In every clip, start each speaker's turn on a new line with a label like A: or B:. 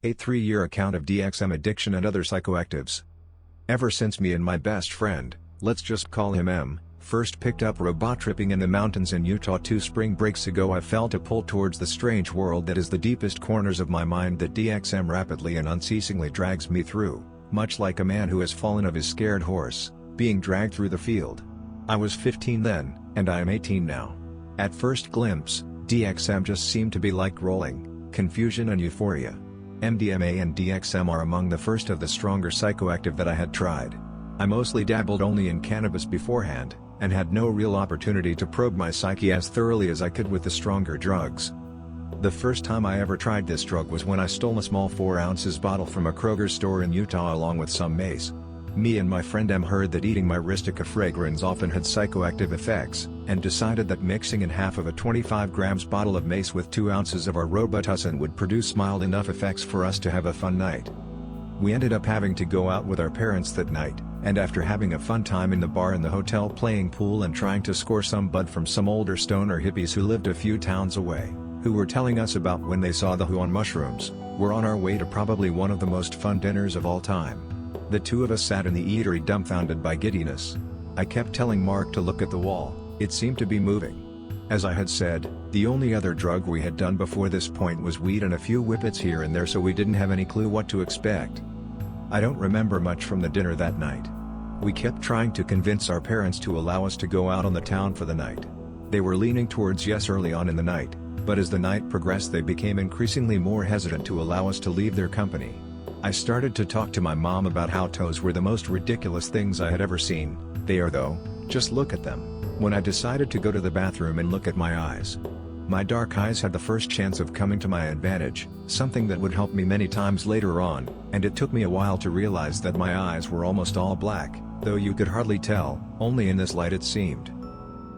A: A 3-year account of DXM addiction and other psychoactives. Ever since me and my best friend, let's just call him M, first picked up robot tripping in the mountains in Utah 2 spring breaks ago, I felt a pull towards the strange world that is the deepest corners of my mind that DXM rapidly and unceasingly drags me through, much like a man who has fallen of his scared horse, being dragged through the field. I was 15 then, and I am 18 now. At first glimpse, DXM just seemed to be like rolling, confusion and euphoria. MDMA and DXM are among the first of the stronger psychoactive that I had tried. I mostly dabbled only in cannabis beforehand, and had no real opportunity to probe my psyche as thoroughly as I could with the stronger drugs. The first time I ever tried this drug was when I stole a small 4 ounces bottle from a Kroger store in Utah along with some mace. Me and my friend M heard that eating Myristica fragrans often had psychoactive effects, and decided that mixing in half of a 25 grams bottle of mace with 2 ounces of our Robitussin would produce mild enough effects for us to have a fun night. We ended up having to go out with our parents that night, and after having a fun time in the bar in the hotel playing pool and trying to score some bud from some older stoner hippies who lived a few towns away, who were telling us about when they saw the Who on mushrooms, we're on our way to probably one of the most fun dinners of all time. The two of us sat in the eatery dumbfounded by giddiness. I kept telling Mark to look at the wall, it seemed to be moving. As I had said, the only other drug we had done before this point was weed and a few whippets here and there, so we didn't have any clue what to expect. I don't remember much from the dinner that night. We kept trying to convince our parents to allow us to go out on the town for the night. They were leaning towards yes early on in the night, but as the night progressed they became increasingly more hesitant to allow us to leave their company. I started to talk to my mom about how toes were the most ridiculous things I had ever seen. They are though, just look at them. When I decided to go to the bathroom and look at my eyes. My dark eyes had the first chance of coming to my advantage, something that would help me many times later on, and it took me a while to realize that my eyes were almost all black, though you could hardly tell, only in this light it seemed.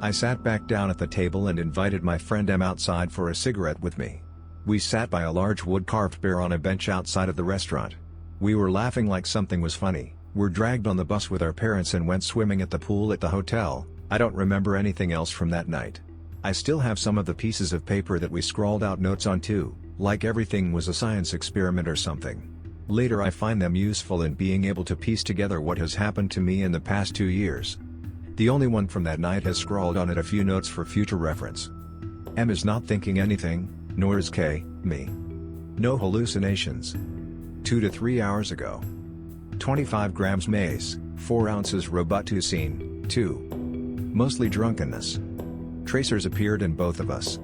A: I sat back down at the table and invited my friend M outside for a cigarette with me. We sat by a large wood-carved bear on a bench outside of the restaurant. We were laughing like something was funny, were dragged on the bus with our parents and went swimming at the pool at the hotel. I don't remember anything else from that night. I still have some of the pieces of paper that we scrawled out notes on too, like everything was a science experiment or something. Later I find them useful in being able to piece together what has happened to me in the past 2 years. The only one from that night has scrawled on it a few notes for future reference. M is not thinking anything, nor is K, me. No hallucinations. 2 to 3 hours ago. 25 grams mace, 4 ounces Robitussin, 2. Mostly drunkenness. Tracers appeared in both of us.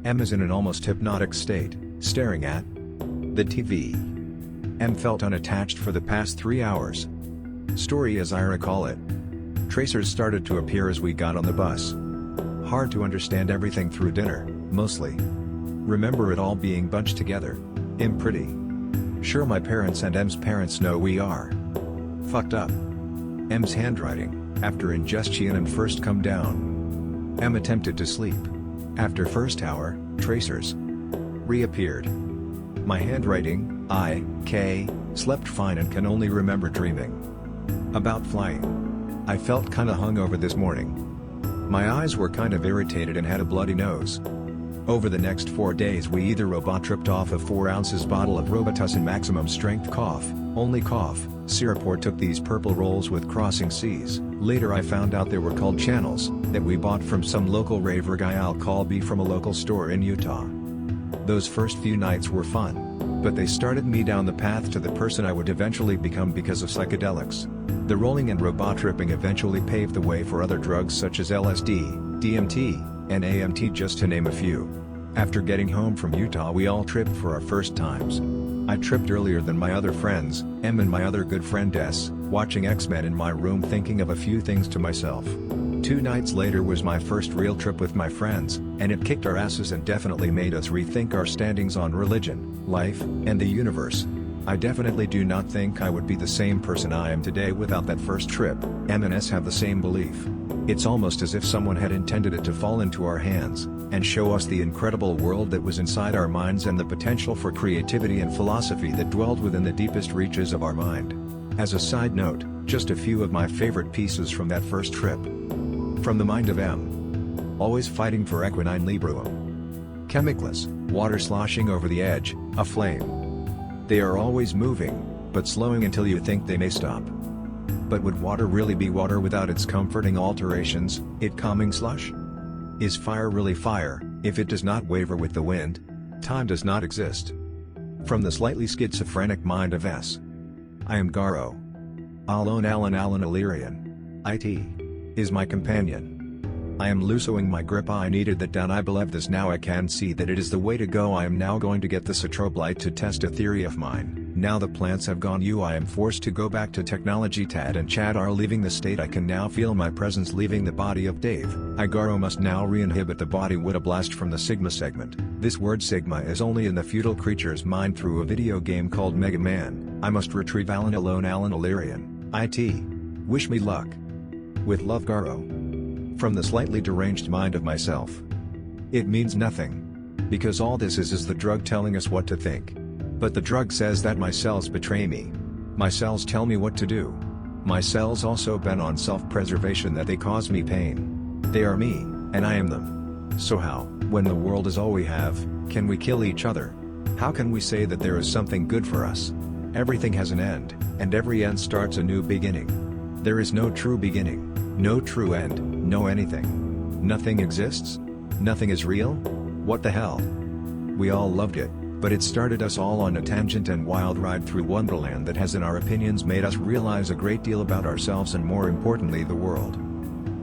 A: M is in an almost hypnotic state, staring at the TV. M felt unattached for the past 3 hours. Story as I recall it. Tracers started to appear as we got on the bus. Hard to understand everything through dinner, mostly. Remember it all being bunched together. I'm pretty sure my parents and M's parents know we are fucked up. M's handwriting, after ingestion and first come down. M attempted to sleep. After first hour, tracers reappeared. My handwriting, I, K, slept fine and can only remember dreaming about flying. I felt kinda hungover this morning. My eyes were kind of irritated and had a bloody nose. Over the next 4 days we either robot tripped off a 4 ounces bottle of Robitussin maximum strength cough, only cough, syrup, or took these purple rolls with crossing C's. Later I found out they were called channels, that we bought from some local raver guy I'll call B from a local store in Utah. Those first few nights were fun, but they started me down the path to the person I would eventually become because of psychedelics. The rolling and robot tripping eventually paved the way for other drugs such as LSD, DMT, and AMT, just to name a few. After getting home from Utah we all tripped for our first times. I tripped earlier than my other friends, M and my other good friend S, watching X-Men in my room thinking of a few things to myself. 2 nights later was my first real trip with my friends, and it kicked our asses and definitely made us rethink our standings on religion, life, and the universe. I definitely do not think I would be the same person I am today without that first trip. M and S have the same belief. It's almost as if someone had intended it to fall into our hands, and show us the incredible world that was inside our minds and the potential for creativity and philosophy that dwelled within the deepest reaches of our mind. As a side note, just a few of my favorite pieces from that first trip. From the mind of M. Always fighting for equinine librum. Chemicless, water sloshing over the edge, a flame. They are always moving, but slowing until you think they may stop. But would water really be water without its comforting alterations, its calming slush? Is fire really fire, if it does not waver with the wind? Time does not exist. From the slightly schizophrenic mind of S. I am Garo. Alone Alan Illyrian. IT. Is my companion. I am loosening my grip. I needed that down. I believe this now. I can see that it is the way to go. I am now going to get the suppressant to test a theory of mine. Now the plants have gone. I am forced to go back to technology. Tad and Chad are leaving the state. I can now feel my presence leaving the body of Dave. Igaro must now re-inhibit the body with a blast from the Sigma segment. This word Sigma is only in the feudal creature's mind through a video game called Mega Man. I must retrieve Alan Illyrian. IT. Wish me luck. With love, Garo. From the slightly deranged mind of myself. It means nothing. Because all this is the drug telling us what to think. But the drug says that my cells betray me. My cells tell me what to do. My cells also bent on self-preservation, that they cause me pain. They are me, and I am them. So how, when the world is all we have, can we kill each other? How can we say that there is something good for us? Everything has an end, and every end starts a new beginning. There is no true beginning, no true end. No anything. Nothing exists? Nothing is real? What the hell? We all loved it, but it started us all on a tangent and wild ride through Wonderland that has in our opinions made us realize a great deal about ourselves and more importantly the world.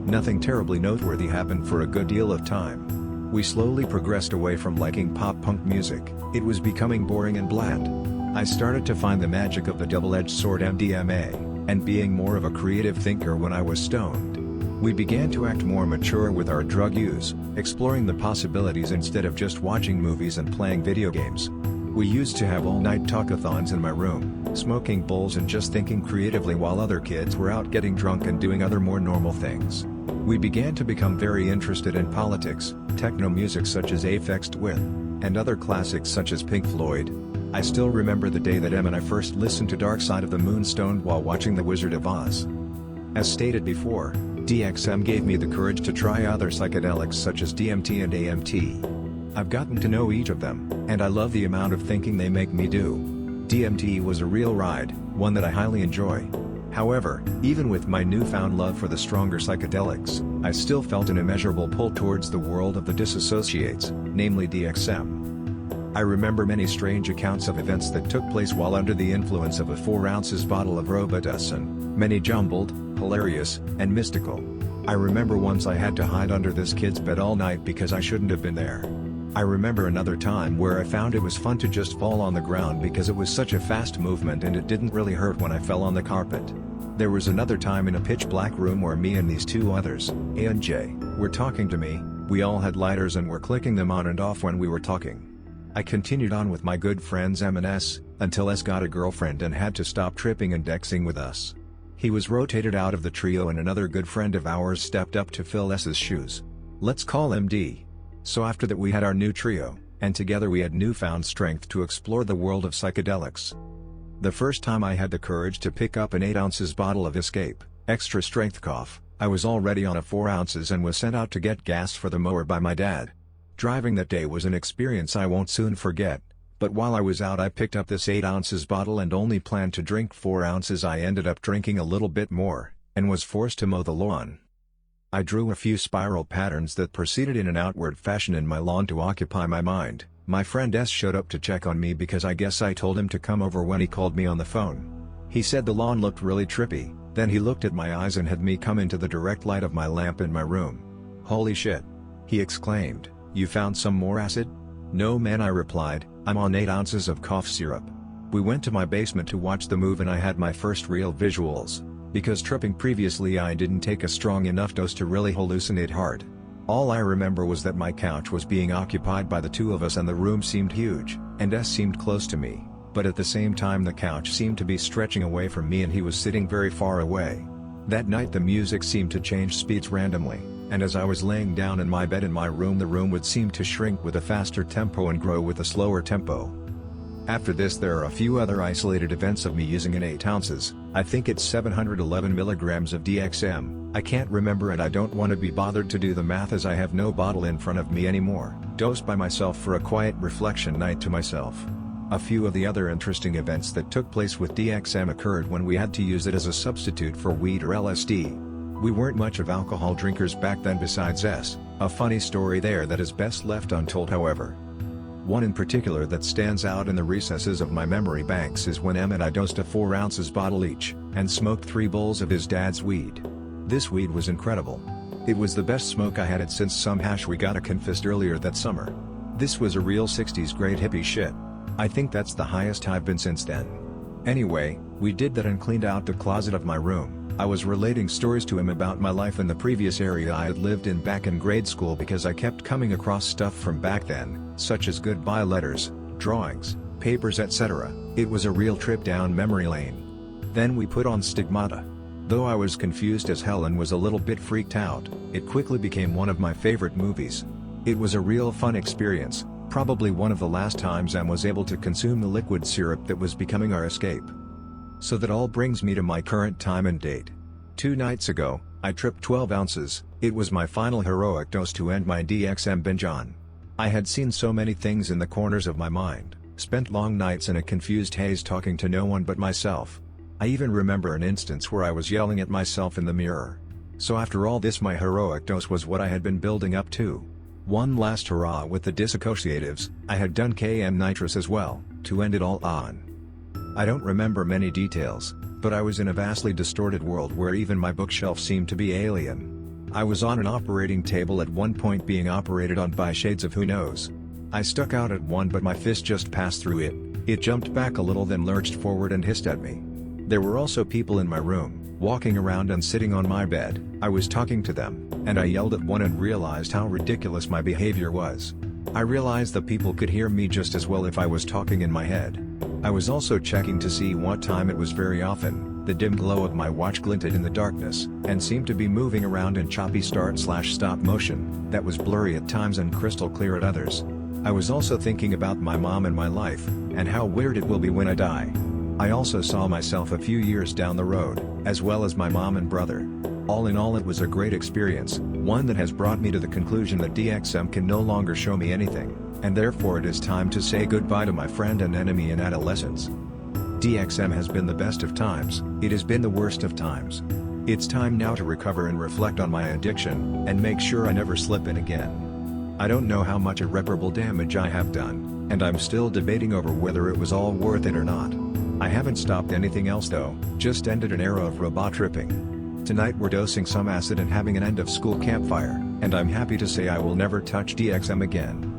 A: Nothing terribly noteworthy happened for a good deal of time. We slowly progressed away from liking pop-punk music. It was becoming boring and bland. I started to find the magic of the double-edged sword MDMA, and being more of a creative thinker when I was stoned. We began to act more mature with our drug use, exploring the possibilities instead of just watching movies and playing video games. We used to have all-night talkathons in my room, smoking bowls and just thinking creatively while other kids were out getting drunk and doing other more normal things. We began to become very interested in politics, techno music such as Aphex Twin, and other classics such as Pink Floyd. I still remember the day that Em and I first listened to Dark Side of the Moon stoned while watching The Wizard of Oz. As stated before, DXM gave me the courage to try other psychedelics such as DMT and AMT. I've gotten to know each of them, and I love the amount of thinking they make me do. DMT was a real ride, one that I highly enjoy. However, even with my newfound love for the stronger psychedelics, I still felt an immeasurable pull towards the world of the dissociates, namely DXM. I remember many strange accounts of events that took place while under the influence of a 4 ounces bottle of Robitussin, many jumbled, hilarious, and mystical. I remember once I had to hide under this kid's bed all night because I shouldn't have been there. I remember another time where I found it was fun to just fall on the ground because it was such a fast movement and it didn't really hurt when I fell on the carpet. There was another time in a pitch black room where me and these 2 others, A and J, were talking to me. We all had lighters and were clicking them on and off when we were talking. I continued on with my good friends M and S, until S got a girlfriend and had to stop tripping and dexing with us. He was rotated out of the trio and another good friend of ours stepped up to fill S's shoes. Let's call him D. So after that we had our new trio, and together we had newfound strength to explore the world of psychedelics. The first time I had the courage to pick up an 8 ounces bottle of Escape, extra strength cough, I was already on a 4 ounces and was sent out to get gas for the mower by my dad. Driving that day was an experience I won't soon forget. But while I was out I picked up this 8 ounces bottle and only planned to drink 4 ounces. I ended up drinking a little bit more, and was forced to mow the lawn. I drew a few spiral patterns that proceeded in an outward fashion in my lawn to occupy my mind. My friend S showed up to check on me because I guess I told him to come over when he called me on the phone. He said the lawn looked really trippy, then he looked at my eyes and had me come into the direct light of my lamp in my room. "Holy shit!" he exclaimed, "You found some more acid?" "No man," I replied, "I'm on 8 ounces of cough syrup." We went to my basement to watch the move and I had my first real visuals. Because tripping previously I didn't take a strong enough dose to really hallucinate hard. All I remember was that my couch was being occupied by the 2 of us and the room seemed huge, and S seemed close to me, but at the same time the couch seemed to be stretching away from me and he was sitting very far away. That night the music seemed to change speeds randomly, and as I was laying down in my bed in my room the room would seem to shrink with a faster tempo and grow with a slower tempo. After this there are a few other isolated events of me using an 8 ounces, I think it's 711 milligrams of DXM, I can't remember and I don't want to be bothered to do the math as I have no bottle in front of me anymore, dosed by myself for a quiet reflection night to myself. A few of the other interesting events that took place with DXM occurred when we had to use it as a substitute for weed or LSD. We weren't much of alcohol drinkers back then besides a funny story there that is best left untold however. One in particular that stands out in the recesses of my memory banks is when Em and I dosed a 4 ounces bottle each, and smoked 3 bowls of his dad's weed. This weed was incredible. It was the best smoke I had it since some hash we got a confessed earlier that summer. This was a real 60s grade hippie shit. I think that's the highest I've been since then. Anyway, we did that and cleaned out the closet of my room. I was relating stories to him about my life in the previous area I had lived in back in grade school because I kept coming across stuff from back then, such as goodbye letters, drawings, papers etc. It was a real trip down memory lane. Then we put on Stigmata. Though I was confused as hell and was a little bit freaked out, it quickly became one of my favorite movies. It was a real fun experience. Probably one of the last times Em was able to consume the liquid syrup that was becoming our escape. So that all brings me to my current time and date. 2 nights ago, I tripped 12 ounces, it was my final heroic dose to end my DXM binge on. I had seen so many things in the corners of my mind, spent long nights in a confused haze talking to no one but myself. I even remember an instance where I was yelling at myself in the mirror. So after all this my heroic dose was what I had been building up to. One last hurrah with the dissociatives, I had done KM nitrous as well, to end it all on. I don't remember many details, but I was in a vastly distorted world where even my bookshelf seemed to be alien. I was on an operating table at one point being operated on by shades of who knows. I stuck out at one but my fist just passed through it, it jumped back a little then lurched forward and hissed at me. There were also people in my room, walking around and sitting on my bed. I was talking to them, and I yelled at one and realized how ridiculous my behavior was. I realized that people could hear me just as well if I was talking in my head. I was also checking to see what time it was very often. The dim glow of my watch glinted in the darkness, and seemed to be moving around in choppy start/stop motion, that was blurry at times and crystal clear at others. I was also thinking about my mom and my life, and how weird it will be when I die. I also saw myself a few years down the road, as well as my mom and brother. All in all it was a great experience, one that has brought me to the conclusion that DXM can no longer show me anything, and therefore it is time to say goodbye to my friend and enemy in adolescence. DXM has been the best of times, it has been the worst of times. It's time now to recover and reflect on my addiction, and make sure I never slip in again. I don't know how much irreparable damage I have done, and I'm still debating over whether it was all worth it or not. I haven't stopped anything else though, just ended an era of robot tripping. Tonight we're dosing some acid and having an end of school campfire, and I'm happy to say I will never touch DXM again.